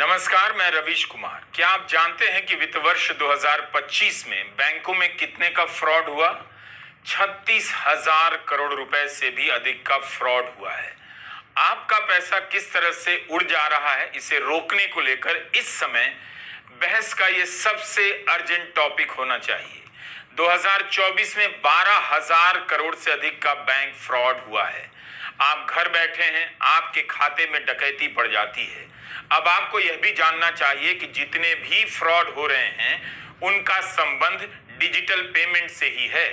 नमस्कार, मैं रवीश कुमार। क्या आप जानते हैं कि वित्त वर्ष 2025 में बैंकों में कितने का फ्रॉड हुआ? 36,000 करोड़ रुपए से भी अधिक का फ्रॉड हुआ है। आपका पैसा किस तरह से उड़ जा रहा है, इसे रोकने को लेकर इस समय बहस का ये सबसे अर्जेंट टॉपिक होना चाहिए। 2024 में 12,000 करोड़ से अधिक का बैंक फ्रॉड हुआ है। आप घर बैठे हैं, आपके खाते में डकैती पड़ जाती है। अब आपको यह भी जानना चाहिए कि जितने भी फ्रॉड हो रहे हैं उनका संबंध डिजिटल पेमेंट से ही है।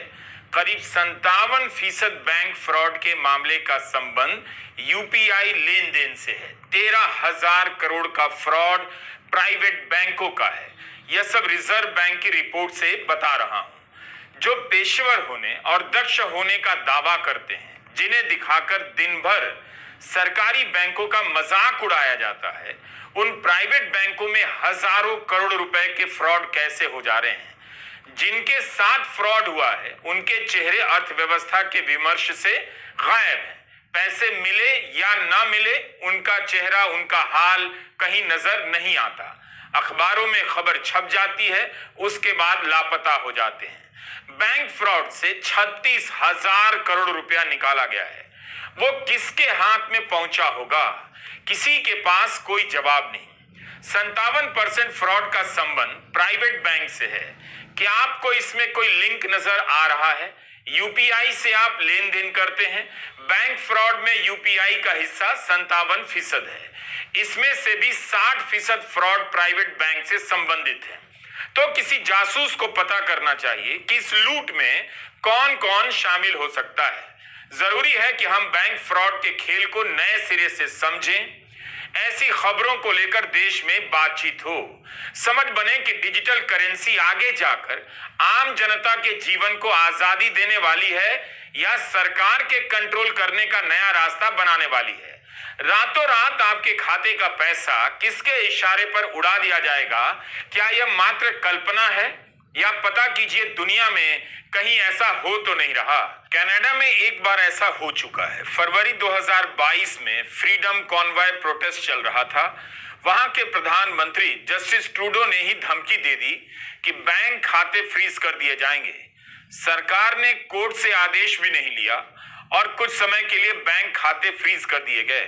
करीब 57% बैंक फ्रॉड के मामले का संबंध यूपीआई लेन देन से है। 13,000 करोड़ का फ्रॉड प्राइवेट बैंकों का है। यह सब रिजर्व बैंक की रिपोर्ट से बता रहा हूं। जो पेशेवर होने और दक्ष होने का दावा करते हैं, जिन्हें दिखाकर दिन भर सरकारी बैंकों का मजाक उड़ाया जाता है, उन प्राइवेट बैंकों में हजारों करोड़ रुपए के फ्रॉड कैसे हो जा रहे हैं? जिनके साथ फ्रॉड हुआ है उनके चेहरे अर्थव्यवस्था के विमर्श से गायब है। पैसे मिले या ना मिले, उनका चेहरा, उनका हाल कहीं नजर नहीं आता। अखबारों में खबर छप जाती है, उसके बाद लापता हो जाते हैं। बैंक फ्रॉड से 36,000 करोड़ रुपया निकाला गया है। वो किसके हाथ में पहुंचा होगा? किसी के पास कोई जवाब नहीं। 57% फ्रॉड का संबंध प्राइवेट बैंक से है। क्या आपको इसमें कोई लिंक नजर आ रहा है? यूपीआई से आप लेन देन करते हैं। बैंक फ्रॉड में यूपीआई का हिस्सा 57% है। इसमें से भी 60% फ्रॉड प्राइवेट बैंक से संबंधित है। तो किसी जासूस को पता करना चाहिए कि इस लूट में कौन कौन शामिल हो सकता है। जरूरी है कि हम बैंक फ्रॉड के खेल को नए सिरे से समझें। ऐसी खबरों को लेकर देश में बातचीत हो। समझ बने कि डिजिटल करेंसी आगे जाकर आम जनता के जीवन को आजादी देने वाली है या सरकार के कंट्रोल करने का नया रास्ता बनाने वाली है। रातों रात आपके खाते का पैसा किसके इशारे पर उड़ा दिया जाएगा? क्या यह मात्र कल्पना है या पता कीजिए दुनिया में कहीं ऐसा हो तो नहीं रहा? कनाडा में एक बार ऐसा हो चुका है। फरवरी 2022 में फ्रीडम कॉन्वॉय प्रोटेस्ट चल रहा था। वहां के प्रधानमंत्री जस्टिस ट्रूडो ने ही धमकी दे दी कि बैंक खाते फ्रीज कर दिए जाएंगे। सरकार ने कोर्ट से आदेश भी नहीं लिया और कुछ समय के लिए बैंक खाते फ्रीज कर दिए गए।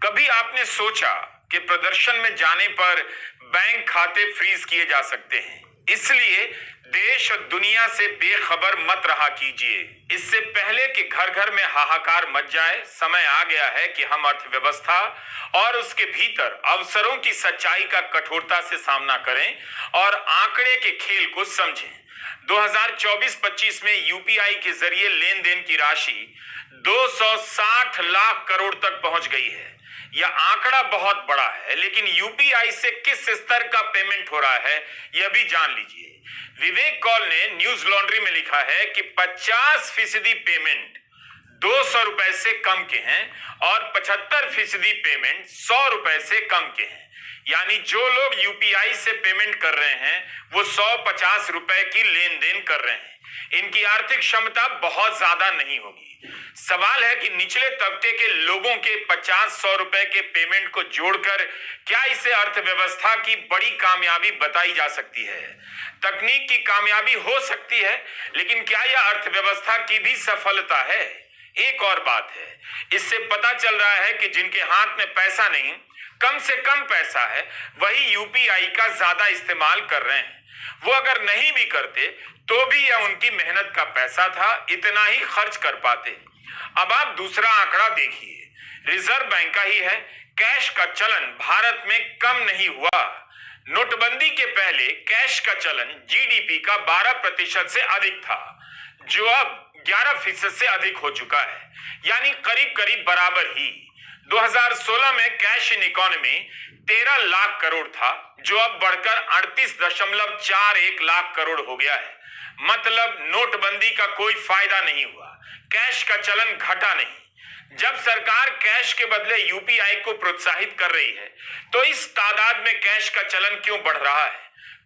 कभी आपने सोचा कि प्रदर्शन में जाने पर बैंक खाते फ्रीज किए जा सकते हैं? इसलिए देश और दुनिया से बेखबर मत रहा कीजिए। इससे पहले कि घर घर में हाहाकार मच जाए, समय आ गया है कि हम अर्थव्यवस्था और उसके भीतर अवसरों की सच्चाई का कठोरता से सामना करें और आंकड़े के खेल को समझें। 2024-25 में यूपीआई के जरिए लेन देन की राशि 260 लाख करोड़ तक पहुंच गई है। यह आंकड़ा बहुत बड़ा है, लेकिन यूपीआई से किस स्तर का पेमेंट हो रहा है यह भी जान लीजिए। विवेक कौल ने न्यूज लॉन्ड्री में लिखा है कि 50% पेमेंट 200 रुपए से कम के हैं और 75% पेमेंट 100 रुपए से कम के हैं। यानी जो लोग यूपीआई से पेमेंट कर रहे हैं वो 150 रुपए की लेन देन कर रहे हैं। इनकी आर्थिक क्षमता बहुत ज्यादा नहीं होगी। सवाल है कि निचले तबके के लोगों के 50-100 रुपए के पेमेंट को जोड़कर क्या इसे अर्थव्यवस्था की बड़ी कामयाबी बताई जा सकती है? तकनीक की कामयाबी हो सकती है, लेकिन क्या यह अर्थव्यवस्था की भी सफलता है? एक और बात है, इससे पता चल रहा है कि जिनके हाथ में पैसा नहीं, कम से कम पैसा है, वही यूपीआई का ज्यादा इस्तेमाल कर रहे हैं। वो अगर नहीं भी करते तो भी यह उनकी मेहनत का पैसा था, इतना ही खर्च कर पाते। अब आप दूसरा आंकड़ा देखिए, रिजर्व बैंक का ही है। कैश का चलन भारत में कम नहीं हुआ। नोटबंदी के पहले कैश का चलन जीडीपी का 12% से अधिक था, जो अब 11% से अधिक हो चुका है, यानी करीब करीब बराबर ही। 2016 में cash in economy 13 lakh crore था, जो अब बढ़कर 38.41 लाख करोड़ हो गया है। मतलब नोटबंदी का कोई फायदा नहीं हुआ, कैश का चलन घटा नहीं। जब सरकार कैश के बदले यूपीआई को प्रोत्साहित कर रही है, तो इस तादाद में कैश का चलन क्यों बढ़ रहा है?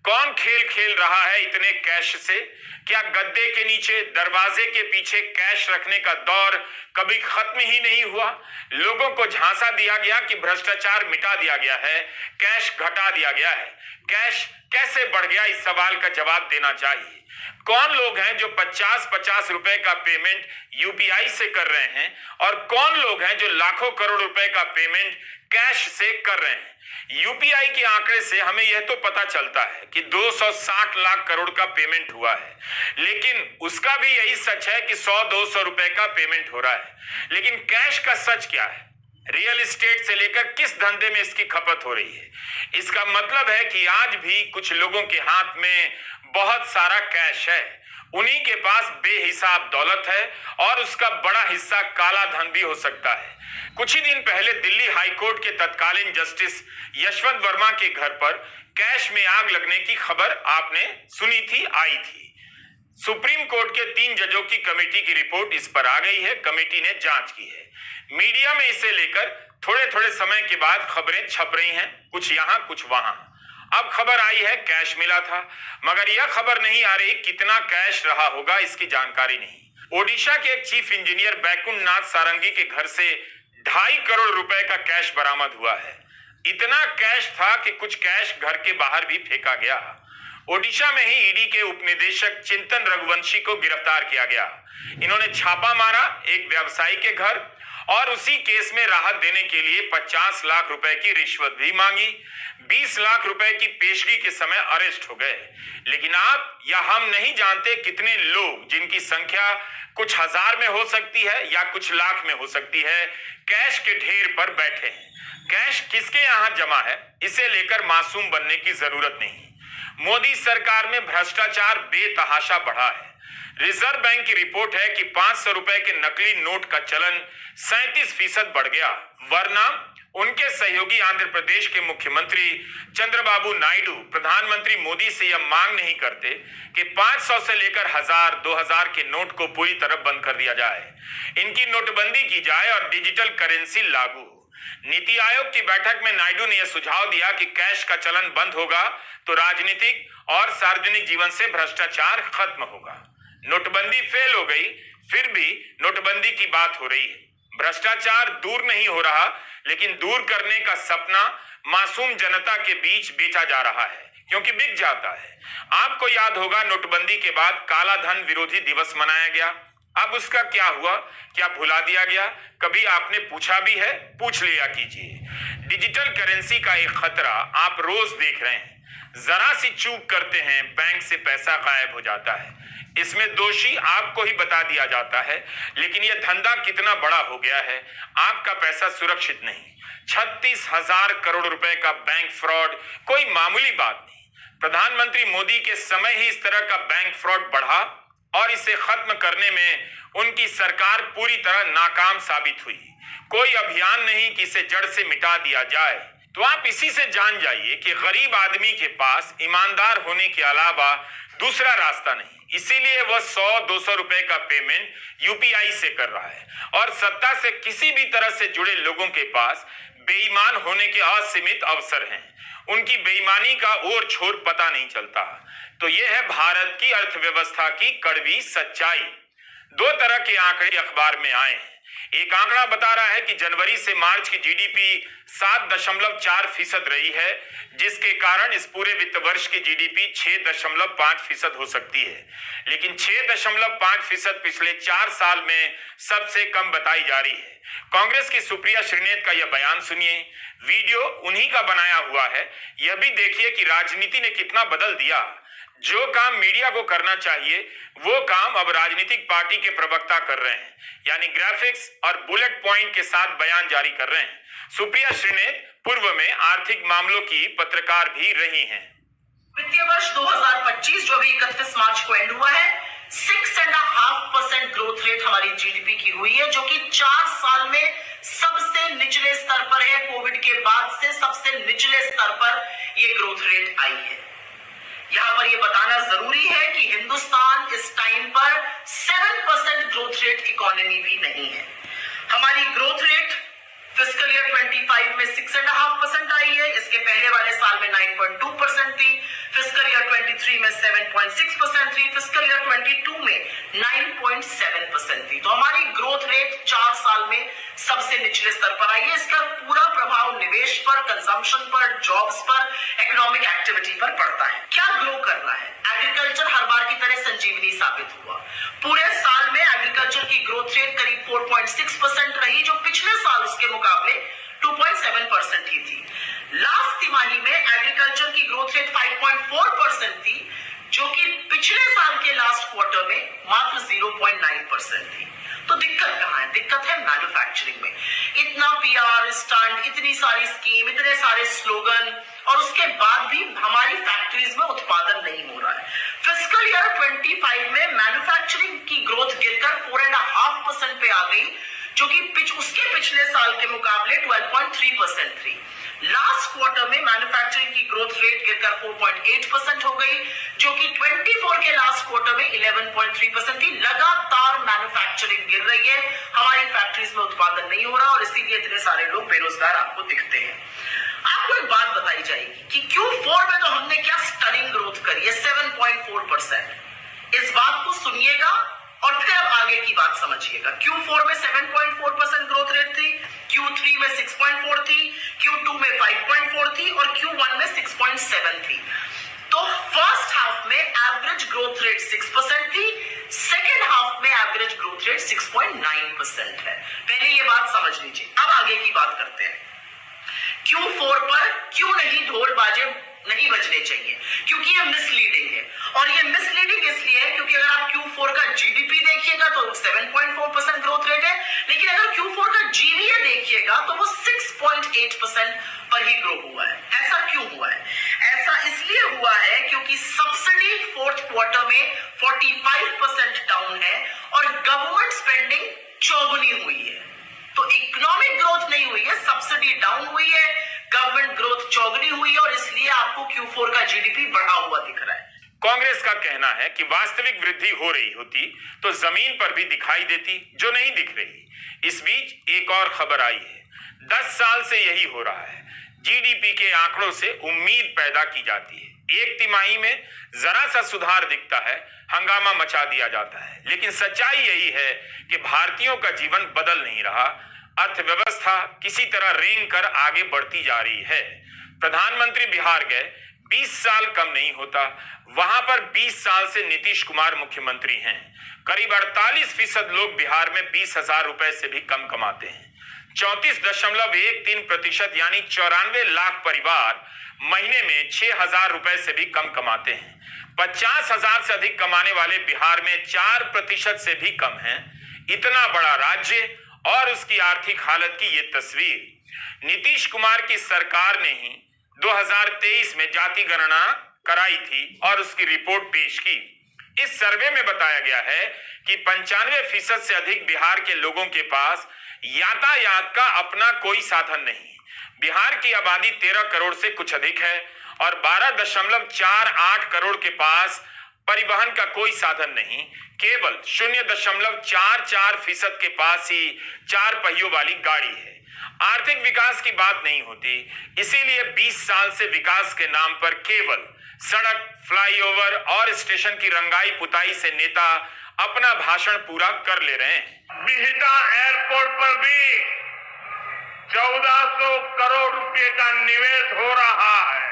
कौन खेल खेल रहा है इतने कैश से? क्या गद्दे के नीचे, दरवाजे के पीछे कैश रखने का दौर कभी खत्म ही नहीं हुआ? लोगों को झांसा दिया गया कि भ्रष्टाचार मिटा दिया गया है, कैश घटा दिया गया है। कैश कैसे बढ़ गया, इस सवाल का जवाब देना चाहिए। कौन लोग हैं जो 50-50 रुपए का पेमेंट यूपीआई से कर रहे हैं और कौन लोग हैं जो लाखों करोड़ रुपए का पेमेंट कैश से कर रहे हैं? यूपीआई के आंकड़े से हमें यह तो पता चलता है कि 260 लाख करोड़ का पेमेंट हुआ है, लेकिन उसका भी यही सच है कि 100-200 रुपए का पेमेंट हो रहा है। लेकिन कैश का सच क्या है? रियल एस्टेट से लेकर किस धंधे में इसकी खपत हो रही है? इसका मतलब है कि आज भी कुछ लोगों के हाथ में बहुत सारा कैश है, उन्हीं के पास बेहिसाब दौलत है और उसका बड़ा हिस्सा काला धन भी हो सकता है। कुछ ही दिन पहले दिल्ली हाईकोर्ट के तत्कालीन जस्टिस यशवंत वर्मा के घर पर कैश में आग लगने की खबर आपने सुनी थी, आई थी। सुप्रीम कोर्ट के 3 जजों की कमेटी की रिपोर्ट इस पर आ गई है, कमेटी ने जांच की है। मीडिया में इसे लेकर थोड़े थोड़े समय के बाद खबरें छप रही हैं, कुछ यहां कुछ वहां। अब खबर आई है कैश मिला था, मगर यह खबर नहीं आ रही कितना कैश रहा होगा, इसकी जानकारी नहीं। ओडिशा के एक चीफ इंजीनियर बैकुंठ नाथ सारंगी के घर से 2.5 करोड़ रुपए का कैश बरामद हुआ है। इतना कैश था कि कुछ कैश घर के बाहर भी फेंका गया। ओडिशा में ही ईडी के उपनिदेशक चिंतन रघुवंशी को गिरफ्तार किया गया। इन्होंने छापा मारा एक व्यवसायी के घर और उसी केस में राहत देने के लिए 50 लाख रुपए की रिश्वत भी मांगी। 20 लाख रुपए की पेशगी के समय अरेस्ट हो गए। लेकिन आप या हम नहीं जानते कितने लोग, जिनकी संख्या कुछ हजार में हो सकती है या कुछ लाख में हो सकती है, कैश के ढेर पर बैठे हैं। कैश किसके यहां जमा है, इसे लेकर मासूम बनने की जरूरत नहीं। मोदी सरकार में भ्रष्टाचार बेतहाशा बढ़ा है। रिजर्व बैंक की रिपोर्ट है कि 500 रुपए के नकली नोट का चलन 37% बढ़ गया, वरना उनके सहयोगी आंध्र प्रदेश के मुख्यमंत्री चंद्रबाबू नायडू प्रधानमंत्री मोदी से यह मांग नहीं करते कि 500 से लेकर 1000, 2000 के नोट को पूरी तरह बंद कर दिया जाए, इनकी नोटबंदी की जाए और डिजिटल करेंसी लागू हो। नीति आयोग की बैठक में नायडू ने यह सुझाव दिया कि कैश का चलन बंद होगा तो राजनीतिक और सार्वजनिक जीवन से भ्रष्टाचार खत्म होगा। नोटबंदी फेल हो गई, फिर भी नोटबंदी की बात हो रही है। भ्रष्टाचार दूर नहीं हो रहा, लेकिन दूर करने का सपना मासूम जनता के बीच बेचा जा रहा है, क्योंकि बिक जाता है। आपको याद होगा, नोटबंदी के बाद काला धन विरोधी दिवस मनाया गया। अब उसका क्या हुआ, क्या भुला दिया गया? कभी आपने पूछा भी है? पूछ लिया कीजिए। डिजिटल करेंसी का एक खतरा आप रोज देख रहे हैं। जरा सी चूक करते हैं, बैंक से पैसा गायब हो जाता है। इसमें दोषी आपको ही बता दिया जाता है, लेकिन यह धंधा कितना बड़ा हो गया है, आपका पैसा सुरक्षित नहीं। 36,000 करोड़ रुपए का बैंक फ्रॉड कोई मामूली बात नहीं। प्रधानमंत्री मोदी के समय ही इस तरह का बैंक फ्रॉड बढ़ा और इसे खत्म करने में उनकी सरकार पूरी तरह नाकाम साबित हुई। कोई अभियान नहीं कि इसे जड़ से मिटा दिया जाए। तो आप इसी से जान जाइए कि गरीब आदमी के पास ईमानदार होने के अलावा दूसरा रास्ता नहीं। इसीलिए वह 100-200 रुपए का पेमेंट यूपीआई से कर रहा है और सत्ता से किसी भी तरह से जुड़े लोगों के पास बेईमान होने के असीमित अवसर हैं। उनकी बेईमानी का ओर छोर पता नहीं चलता। तो यह है भारत की अर्थव्यवस्था की कड़वी सच्चाई। 2 तरह के आंकड़े अखबार में आए हैं। एक आंकड़ा बता रहा है कि जनवरी से मार्च की जीडीपी 7.4% रही है, जिसके कारण इस पूरे वित्त वर्ष की जीडीपी 6.5% हो सकती है। लेकिन 6.5% पिछले 4 साल में सबसे कम बताई जा रही है। कांग्रेस की सुप्रिया श्रीनेत का यह बयान सुनिए, वीडियो उन्हीं का बनाया हुआ है। यह भी देखिए कि राजनीति ने कितना बदल दिया। जो काम मीडिया को करना चाहिए वो काम अब राजनीतिक पार्टी के प्रवक्ता कर रहे हैं, यानी ग्राफिक्स और बुलेट पॉइंट के साथ बयान जारी कर रहे हैं। सुप्रिया श्रीनेत पूर्व में आर्थिक मामलों की पत्रकार भी रही हैं। वित्तीय वर्ष 2025 जो अभी 31 मार्च को एंड हुआ है, 6.5% ग्रोथ रेट हमारी जीडीपी की हुई है, जो कि 4 साल में सबसे निचले स्तर पर है। कोविड के बाद से सबसे निचले स्तर पर यह ग्रोथ रेट आई है। यहां पर यह बताना जरूरी है कि हिंदुस्तान इस टाइम पर 7% ग्रोथ रेट इकोनॉमी भी नहीं है। हमारी ग्रोथ रेट फिस्कल ईयर 25 में 6.5% आई है। इसके पहले वाले साल में 9.2% थी। फिस्कल ईयर 2023 में 7.6% थी, फिस्कल ईयर 22 में 9.7% थी। तो हमारी ग्रोथ रेट 4 साल में सबसे निचले स्तर पर आई है। इसका पूरा प्रभाव निवेश पर, कंजम्पशन पर, जॉब्स पर, इकोनॉमिक एक्टिविटी पर पड़ता है। क्या ग्रो करना है? एग्रीकल्चर हर बार की तरह संजीवनी साबित हुआ। पूरे साल में एग्रीकल्चर की ग्रोथ रेट करीब 4.6% रही, जो पिछले साल उसके मुकाबले 2.7% ही थी। लास्ट तिमाही में एग्रीकल्चर की ग्रोथ रेट 5.4% थी, जो कि पिछले साल के लास्ट क्वार्टर में मात्र 0.9% थी। तो दिक्कत कहां है? दिक्कत है मैन्युफैक्चरिंग में। इतना पीआर स्टंट, इतनी सारी स्कीम, इतने सारे स्लोगन, और उसके बाद भी हमारी फैक्ट्रीज में उत्पादन नहीं हो रहा है। फिस्कल ईयर 25 में मैन्युफैक्चरिंग की ग्रोथ गिरकर 4.5% पे आ गई, जो कि उसके पिछले साल के मुकाबले 12.3% थी। लास्ट क्वार्टर में मैन्युफैक्चरिंग की ग्रोथ रेट गिरकर 4.8% हो गई, जो कि 24 के लास्ट क्वार्टर में 11.3% थी। लगातार मैन्युफैक्चरिंग गिर रही है, हमारी फैक्ट्रीज में उत्पादन नहीं हो रहा, और इसीलिए इतने सारे लोग बेरोजगार आपको दिखते हैं। आपको एक बात बताई जाएगी कि Q4 में तो हमने क्या स्टनिंग ग्रोथ करी है, 7.4%। इस बात को सुनिएगा और फिर अब आगे की बात समझिएगा। Q4 में 7.4% ग्रोथ रेट थी, Q3 में 6.4 थी, Q2 में 5.4 थी और Q1 में 6.7 थी। तो फर्स्ट हाफ में एवरेज ग्रोथ रेट 6% थी, सेकेंड हाफ में एवरेज ग्रोथ रेट 6.9% है। पहले ये बात समझ लीजिए। अब आगे की बात करते हैं। Q4 पर क्यों नहीं ढोल बाजे नहीं बजने चाहिए? क्योंकि ये मिसलीडिंग है, और ये मिसलीडिंग इसलिए है क्योंकि अगर आप Q4 का जीडीपी देखिएगा तो 7.4% ग्रोथ रेट है, लेकिन अगर Q4 का जीवीए देखिएगा तो वो 6.8% पर ही ग्रो हुआ है। ऐसा क्यों हुआ है? ऐसा इसलिए हुआ है क्योंकि सब्सिडी फोर्थ क्वार्टर में 45% डाउन है और गवर्नमेंट स्पेंडिंग चौगुनी हुई है। तो इकोनॉमिक ग्रोथ नहीं हुई है, सब्सिडी डाउन हुई है, गवर्नमेंट ग्रोथ चौगुनी हुई है, और इसलिए आपको Q4 का जीडीपी बढ़ा हुआ दिख रहा है। कांग्रेस का कहना है कि वास्तविक वृद्धि हो रही होती तो जमीन पर भी दिखाई देती, जो नहीं दिख रही। इस बीच एक और खबर आई है। 10 साल से यही हो रहा है। जीडीपी के आंकड़ों से उम्मीद पैदा की जाती है। एक तिमाही में जरा सा सुधार दिखता है, हंगामा मचा दिया जाता है, लेकिन सच्चाई यही है कि भारतीयों का जीवन बदल नहीं रहा। अर्थव्यवस्था किसी तरह रेंग कर आगे बढ़ती जा रही है। प्रधानमंत्री बिहार गए, 20 साल कम नहीं होता। वहां पर 20 साल से नीतीश कुमार मुख्यमंत्री हैं। करीब 48% लोग बिहार में 20,000 रुपए से भी कम कमाते हैं। 34.13% यानी 94 लाख परिवार महीने में 6,000 रुपए से भी कम कमाते हैं। 50,000 से अधिक कमाने वाले बिहार में 4% से भी कम हैं। इतना बड़ा राज्य और उसकी आर्थिक हालत की ये तस्वीर नीतीश कुमार की सरकार ने ही 2023 में जाति गणना कराई थी और उसकी रिपोर्ट पेश की। इस सर्वे में बताया गया है कि 95% से अधिक बिहार के लोगों के पास यातायात का अपना कोई साधन नहीं। बिहार की आबादी 13 करोड़ से कुछ अधिक है और 12.48 करोड़ के पास परिवहन का कोई साधन नहीं। केवल 0.44% के पास ही 4 पहियों वाली गाड़ी है। आर्थिक विकास की बात नहीं होती, इसीलिए 20 साल से विकास के नाम पर केवल सड़क, फ्लाईओवर और स्टेशन की रंगाई पुताई से नेता अपना भाषण पूरा कर ले रहे हैं। बिहटा एयरपोर्ट पर भी 1400 करोड़ रुपए का निवेश हो रहा है।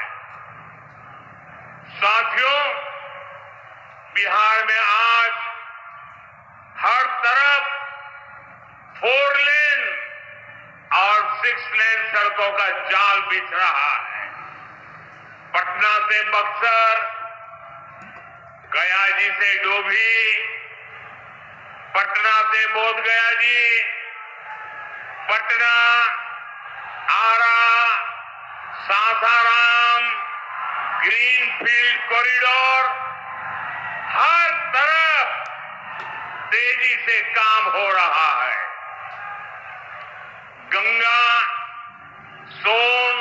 साथियों, बिहार में आज हर तरफ 4 लेन और 6 लेन सड़कों का जाल बिछ रहा है। पटना से बक्सर, गया जी से डोभी, पटना से बोधगया जी, पटना, आरा, सासाराम, ग्रीनफील्ड कॉरिडोर, हर तरफ तेजी से काम हो रहा है। गंगा, सोन,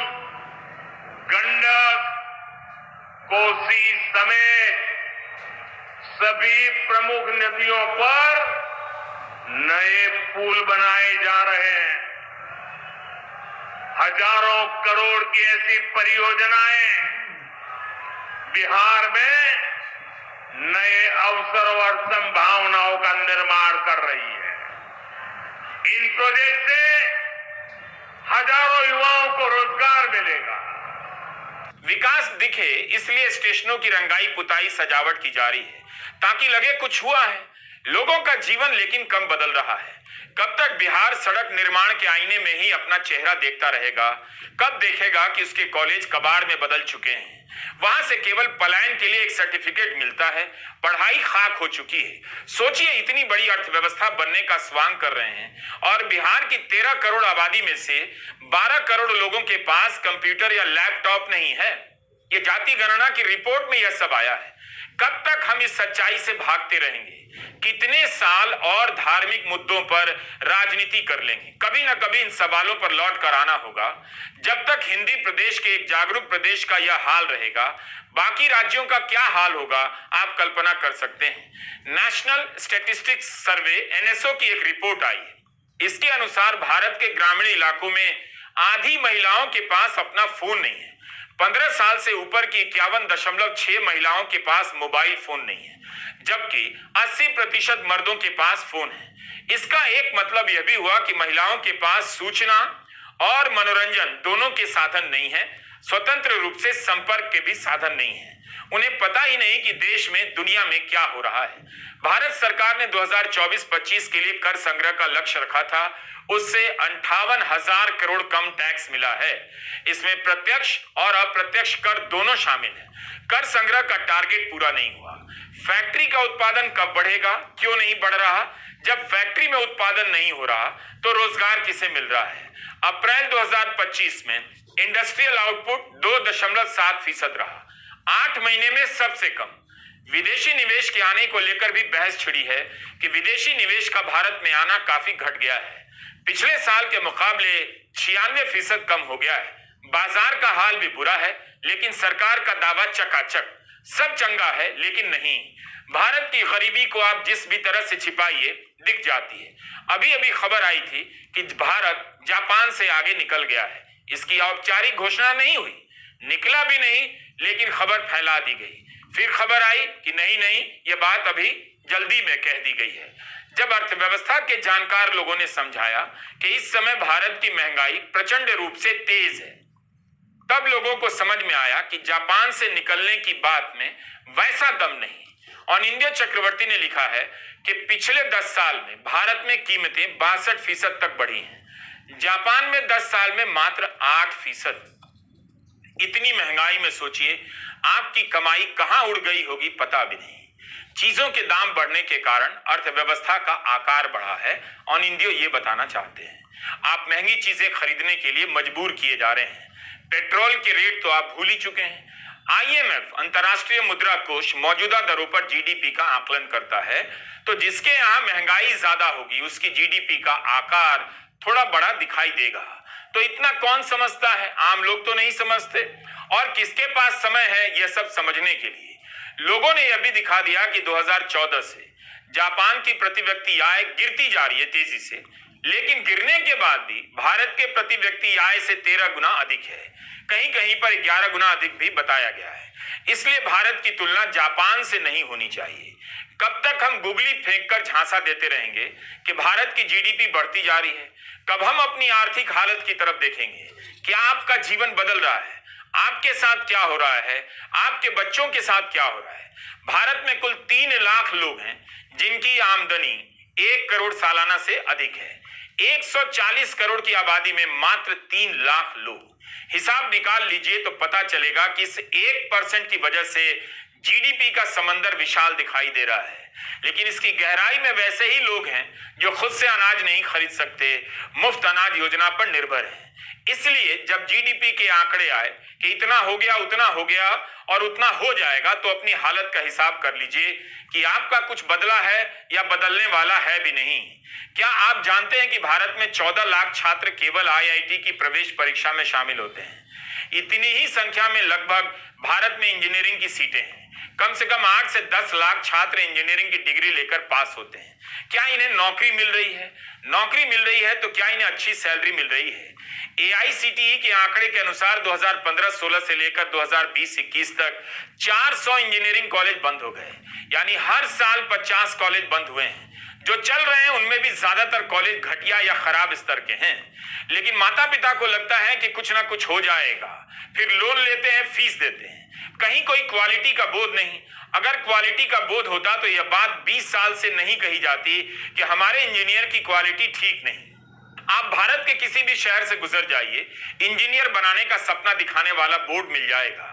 गंडक, कोसी समेत सभी प्रमुख नदियों पर नए पुल बनाए जा रहे हैं। हजारों करोड़ की ऐसी परियोजनाएं बिहार में नए अवसर और संभावनाओं का निर्माण कर रही है। इन प्रोजेक्ट से हजारों युवाओं को रोजगार मिलेगा। विकास दिखे इसलिए स्टेशनों की रंगाई पुताई सजावट की जा रही है ताकि लगे कुछ हुआ है। लोगों का जीवन लेकिन कम बदल रहा है। कब तक बिहार सड़क निर्माण के आईने में ही अपना चेहरा देखता रहेगा? कब देखेगा कि उसके कॉलेज कबाड़ में बदल चुके हैं? वहां से केवल पलायन के लिए एक सर्टिफिकेट मिलता है, पढ़ाई खाक हो चुकी है। सोचिए, इतनी बड़ी अर्थव्यवस्था बनने का स्वांग कर रहे हैं और बिहार की 13 करोड़ आबादी में से 12 करोड़ लोगों के पास कंप्यूटर या लैपटॉप नहीं है। ये जाति गणना की रिपोर्ट में यह सब आया है। कब तक हम इस सच्चाई से भागते रहेंगे? कितने साल और धार्मिक मुद्दों पर राजनीति कर लेंगे? कभी ना कभी इन सवालों पर लौट कर आना होगा। जब तक हिंदी प्रदेश के एक जागरूक प्रदेश का यह हाल रहेगा, बाकी राज्यों का क्या हाल होगा आप कल्पना कर सकते हैं। नेशनल स्टैटिस्टिक्स सर्वे एनएसओ की एक रिपोर्ट आई है। इसके अनुसार भारत के ग्रामीण इलाकों में आधी महिलाओं के पास अपना फोन नहीं है। 15 साल से ऊपर की 51.6 महिलाओं के पास मोबाइल फोन नहीं है, जबकि 80% मर्दों के पास फोन है। इसका एक मतलब यह भी हुआ कि महिलाओं के पास सूचना और मनोरंजन दोनों के साधन नहीं है, स्वतंत्र रूप से संपर्क के भी साधन नहीं है। उन्हें पता ही नहीं कि देश में दुनिया में क्या हो रहा है। भारत सरकार ने 2024-25 के लिए कर संग्रह का लक्ष्य रखा था, उससे 58,000 करोड़ कम टैक्स मिला है। इसमें प्रत्यक्ष और अप्रत्यक्ष कर दोनों शामिल हैं। कर संग्रह का टारगेट पूरा नहीं हुआ। फैक्ट्री का उत्पादन कब बढ़ेगा? क्यों नहीं बढ़ रहा? जब फैक्ट्री में उत्पादन नहीं हो रहा तो रोजगार किसे मिल रहा है? अप्रैल 2025 में इंडस्ट्रियल आउटपुट 2.7% रहा, 8 महीने में सबसे कम। विदेशी निवेश के आने को लेकर भी बहस छिड़ी है कि विदेशी निवेश का भारत में आना काफी घट गया है। पिछले साल के मुकाबले 96% कम हो गया है। बाजार का हाल भी बुरा है, लेकिन सरकार का दावा चकाचक, सब चंगा है लेकिन नहीं। भारत की गरीबी को आप जिस भी तरह से छिपाइए दिख जाती है। अभी अभी खबर आई थी कि भारत जापान से आगे निकल गया है। इसकी औपचारिक घोषणा नहीं हुई, निकला भी नहीं, लेकिन खबर फैला दी गई। फिर खबर आई कि नहीं, यह बात अभी जल्दी में कह दी गई है। जब अर्थव्यवस्था के जानकार लोगों ने समझाया कि इस समय भारत की महंगाई प्रचंड रूप से तेज है, तब लोगों को समझ में आया कि जापान से निकलने की बात में वैसा दम नहीं। और इंडिया चक्रवर्ती ने लिखा है कि पिछले 10 साल में भारत में कीमतें 62% तक बढ़ी हैं, जापान में 10 साल में मात्र 8%। इतनी महंगाई में सोचिए आपकी कमाई कहां उड़ गई होगी पता भी नहीं। चीजों के दाम बढ़ने के कारण अर्थव्यवस्था का आकार बढ़ा है और इंडिया ये बताना चाहते हैं। आप महंगी चीजें खरीदने के लिए मजबूर किए जा रहे हैं। पेट्रोल के रेट तो आप भूल ही चुके हैं। आईएमएफ अंतर्राष्ट्रीय मुद्रा कोष मौजूदा दरों पर जीडीपी का आकलन करता है, तो जिसके यहाँ महंगाई ज्यादा होगी उसकी जीडीपी का आकार थोड़ा बड़ा दिखाई देगा। तो इतना कौन समझता है? आम लोग तो नहीं समझते। और किसके पास समय है यह सब समझने के लिए? लोगों ने यह भी दिखा दिया कि 2014 से जापान की प्रति व्यक्ति आय गिरती जा रही है तेजी से, लेकिन गिरने के बाद भी भारत के प्रति व्यक्ति आय से 13 गुना अधिक है, कहीं कहीं पर 11 गुना अधिक भी बताया गया है। इसलिए भारत की तुलना जापान से नहीं होनी चाहिए। कब तक हम गुगली फेंककर झांसा देते रहेंगे कि भारत की जीडीपी बढ़ती जा रही है? कब हम अपनी आर्थिक हालत की तरफ देखेंगे? क्या आपका जीवन बदल रहा है? आपके साथ क्या हो रहा है? आपके बच्चों के साथ क्या हो रहा है? भारत में कुल 3 लाख लोग हैं जिनकी आमदनी 1 करोड़ सालाना से अधिक है। 140 करोड़ की आबादी में मात्र 3 लाख लोग। हिसाब निकाल लीजिए तो पता चलेगा कि इस 1% की वजह से जीडीपी का समंदर विशाल दिखाई दे रहा है। लेकिन इसकी गहराई में वैसे ही लोग हैं जो खुद से अनाज नहीं खरीद सकते, मुफ्त अनाज योजना पर निर्भर हैं। इसलिए जब जीडीपी के आंकड़े आए कि इतना हो गया, उतना हो गया और उतना हो जाएगा, तो अपनी हालत का हिसाब कर लीजिए कि आपका कुछ बदला है या बदलने वाला है भी नहीं। क्या आप जानते हैं कि भारत में 14 लाख छात्र केवल आईआईटी की प्रवेश परीक्षा में शामिल होते हैं? इतनी ही संख्या में लगभग भारत में इंजीनियरिंग की सीटें हैं। कम से कम 8 से 10 लाख छात्र इंजीनियरिंग की डिग्री लेकर पास होते हैं। क्या इन्हें नौकरी मिल रही है? नौकरी मिल रही है तो क्या इन्हें अच्छी सैलरी मिल रही है? AICTE के आंकड़े के अनुसार 2015-16 से लेकर 2020-21 तक 400 इंजीनियरिंग कॉलेज बंद हो गए, यानी हर साल 50 कॉलेज बंद हुए हैं। जो चल रहे हैं उनमें भी ज्यादातर कॉलेज घटिया या खराब स्तर के हैं, लेकिन माता पिता को लगता है कि कुछ ना कुछ हो जाएगा, फिर लोन लेते हैं, फीस देते हैं। कहीं कोई क्वालिटी का बोध नहीं। अगर क्वालिटी का बोध होता तो यह बात 20 साल से नहीं कही जाती कि हमारे इंजीनियर की क्वालिटी ठीक नहीं। आप भारत के किसी भी शहर से गुजर जाइए, इंजीनियर बनाने का सपना दिखाने वाला बोर्ड मिल जाएगा।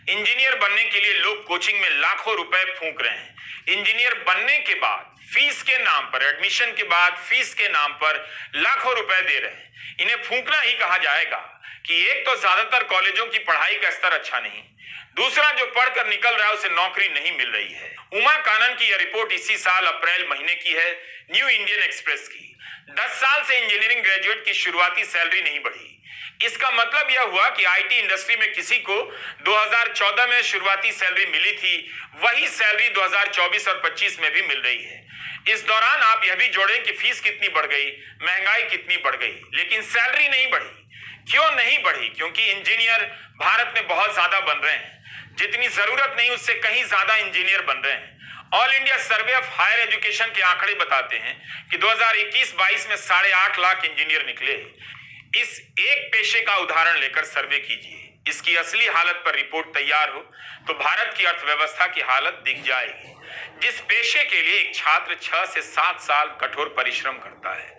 इंजीनियर बनने के लिए लोग कोचिंग में लाखों रुपए फूंक रहे हैं। इंजीनियर बनने के बाद फीस के नाम पर, एडमिशन के बाद फीस के नाम पर लाखों रुपए दे रहे हैं। इन्हें फूंकना ही कहा जाएगा कि एक तो ज्यादातर कॉलेजों की पढ़ाई का स्तर अच्छा नहीं, दूसरा जो पढ़कर निकल रहा है उसे नौकरी नहीं मिल रही है। उमा कानन की यह रिपोर्ट इसी साल अप्रैल महीने की है, न्यू इंडियन एक्सप्रेस की। 10 साल से इंजीनियरिंग ग्रेजुएट की शुरुआती सैलरी नहीं बढ़ी। इसका मतलब यह हुआ कि IT इंडस्ट्री में किसी को 2014 में शुरुआती सैलरी मिली थी, वही सैलरी 2024 और 25 में भी मिल रही है। इस दौरान आप यह भी जोड़ें कि फीस कितनी बढ़ गई, महंगाई कितनी बढ़ गई, लेकिन सैलरी नहीं बढ़ी। क्यों नहीं बढ़ी? क्योंकि इंजीनियर भारत में बहुत ज्यादा बन रहे हैं। जितनी जरूरत नहीं उससे कहीं ज्यादा इंजीनियर बन रहे हैं। All India survey of higher education के आंकड़े बताते हैं कि 2021-22 में 8.5 लाख इंजीनियर निकले। इस एक पेशे का उदाहरण लेकर सर्वे कीजिए, इसकी असली हालत पर रिपोर्ट तैयार हो तो भारत की अर्थव्यवस्था की हालत दिख जाएगी। जिस पेशे के लिए एक छात्र 6 से 7 साल कठोर परिश्रम करता है,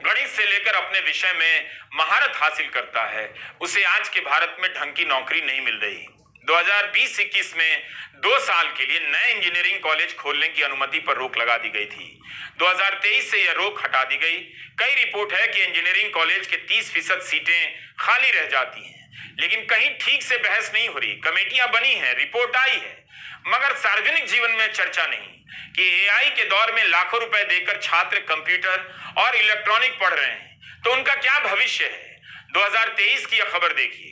गणित से लेकर अपने विषय में महारत हासिल करता है, उसे आज के भारत में ढंग की नौकरी नहीं मिल रही। 2020-21 में 2 साल के लिए नए इंजीनियरिंग कॉलेज खोलने की अनुमति पर रोक लगा दी गई थी। 2023 से यह रोक हटा दी गई। कई रिपोर्ट है कि इंजीनियरिंग कॉलेज के 30% सीटें खाली रह जाती हैं, लेकिन कहीं ठीक से बहस नहीं हो रही। कमेटियां बनी हैं, रिपोर्ट आई है, मगर सार्वजनिक जीवन में चर्चा नहीं कि AI के दौर में लाखों रुपए देकर छात्र कंप्यूटर और इलेक्ट्रॉनिक पढ़ रहे हैं तो उनका क्या भविष्य है। 2023 की यह खबर देखिए,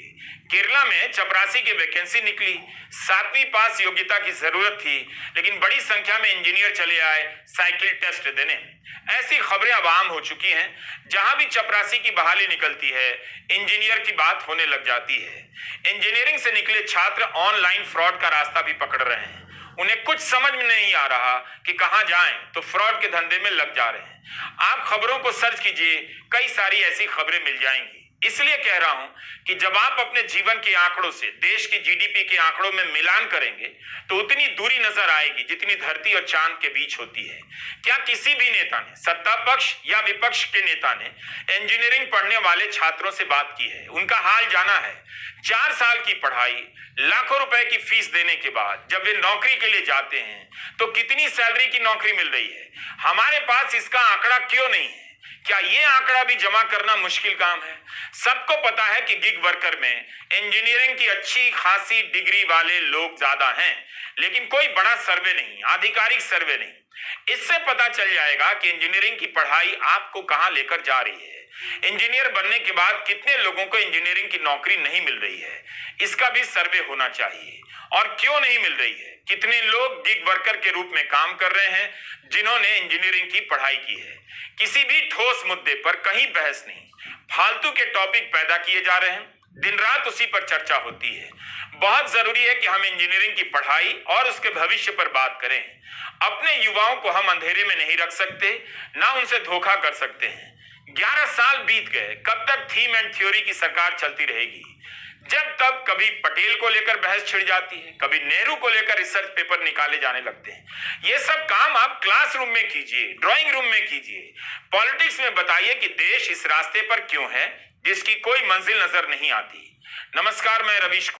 केरला में चपरासी की वैकेंसी निकली। 7वीं पास योग्यता की जरूरत थी, लेकिन बड़ी संख्या में इंजीनियर चले आए साइकिल टेस्ट देने। ऐसी खबरें अब आम हो चुकी हैं। जहां भी चपरासी की बहाली निकलती है, इंजीनियर की बात होने लग जाती है। इंजीनियरिंग से निकले छात्र ऑनलाइन फ्रॉड का रास्ता भी पकड़ रहे हैं। उन्हें कुछ समझ में नहीं आ रहा कि कहां जाएं, तो फ्रॉड के धंधे में लग जा रहे हैं। आप खबरों को सर्च कीजिए, कई सारी ऐसी खबरें मिल जाएंगी। इसलिए कह रहा हूं कि जब आप अपने जीवन के आंकड़ों से देश की GDP के आंकड़ों में मिलान करेंगे तो उतनी दूरी नजर आएगी जितनी धरती और चांद के बीच होती है। क्या किसी भी नेता ने, सत्ता पक्ष या विपक्ष के नेता ने, इंजीनियरिंग पढ़ने वाले छात्रों से बात की है, उनका हाल जाना है? 4 साल की पढ़ाई, लाखों रुपए की फीस देने के बाद जब वे नौकरी के लिए जाते हैं तो कितनी सैलरी की नौकरी मिल रही है? हमारे पास इसका आंकड़ा क्यों नहीं है? क्या ये आंकड़ा भी जमा करना मुश्किल काम है? सबको पता है कि गिग वर्कर में इंजीनियरिंग की अच्छी खासी डिग्री वाले लोग ज्यादा हैं, लेकिन कोई बड़ा सर्वे नहीं, आधिकारिक सर्वे नहीं। इससे पता चल जाएगा कि इंजीनियरिंग की पढ़ाई आपको कहां लेकर जा रही है। इंजीनियर बनने के बाद कितने लोगों को इंजीनियरिंग की नौकरी नहीं मिल रही है, इसका भी सर्वे होना चाहिए। और क्यों नहीं मिल रही है? कितने लोग गिग वर्कर के रूप में काम कर रहे हैं जिन्होंने इंजीनियरिंग की पढ़ाई की है? किसी भी ठोस मुद्दे पर कहीं बहस नहीं, फालतू के टॉपिक पैदा किए जा रहे हैं, दिन रात उसी पर चर्चा होती है। बहुत जरूरी है कि हम इंजीनियरिंग की पढ़ाई और उसके भविष्य पर बात करें। अपने युवाओं को हम अंधेरे में नहीं रख सकते, ना उनसे धोखा कर सकते हैं। 11 साल बीत गए, कब तक थीम एंड थ्योरी की सरकार चलती रहेगी? जब तब कभी पटेल को लेकर बहस छिड़ जाती है, कभी नेहरू को लेकर रिसर्च पेपर निकाले जाने लगते हैं। ये सब काम आप क्लासरूम में कीजिए, ड्राइंग रूम में कीजिए। पॉलिटिक्स में बताइए कि देश इस रास्ते पर क्यों है जिसकी कोई मंजिल नजर नहीं आती। नमस्कार, मैं रवीश।